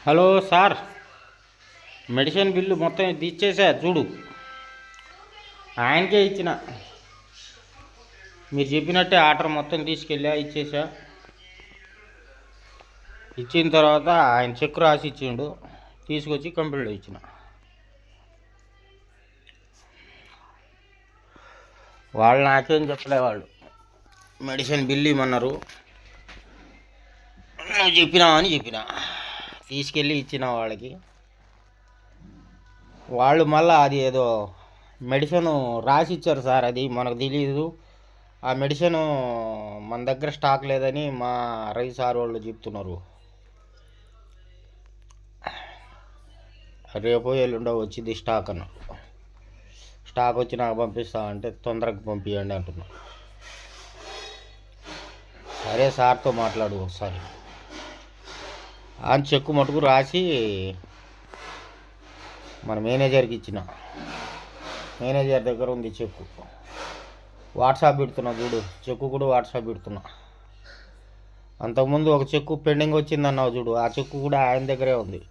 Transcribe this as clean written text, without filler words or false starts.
Hello sir, medicine bill మొత్తం ఇచ్చేసా చూడు. ఆయనకే ఇచ్చిన, మీరు చెప్పినట్టే ఆర్డర్ మొత్తం తీసుకెళ్ళా ఇచ్చేసా. ఇచ్చిన తర్వాత ఆయన చెక్ రాసి ఇచ్చిండు, తీసుకొచ్చి కంప్యూటర్లో ఇచ్చిన. వాళ్ళు నాకేం చెప్పలే, వాళ్ళు మెడిసిన్ బిల్లు ఇమ్మన్నారు, నువ్వు చెప్పినావు అని చెప్పిన, తీసుకెళ్ళి ఇచ్చిన వాళ్ళకి. వాళ్ళు మళ్ళీ అది ఏదో మెడిసిన్ రాసి ఇచ్చారు సార్, అది మనకు తెలియదు. ఆ మెడిసిన్ మన దగ్గర స్టాక్ లేదని మా రై సార్ వాళ్ళు చెప్తున్నారు. రేపు ఎల్లుండో వచ్చింది స్టాక్ అన్నారు. స్టాక్ వచ్చి నాకు పంపిస్తా అంటే తొందరగా పంపించండి అంటున్నారు. సరే సార్తో మాట్లాడు ఒకసారి అని చెక్కు మటుకు రాసి మన మేనేజర్కి ఇచ్చిన. మేనేజర్ దగ్గర ఉంది చెక్కు, వాట్సాప్ పెడుతున్నా చూడు. చెక్కు కూడా వాట్సాప్ పెడుతున్నా. అంతకుముందు ఒక చెక్కు పెండింగ్ వచ్చిందన్నావు చూడు, ఆ చెక్కు కూడా ఆయన దగ్గరే ఉంది.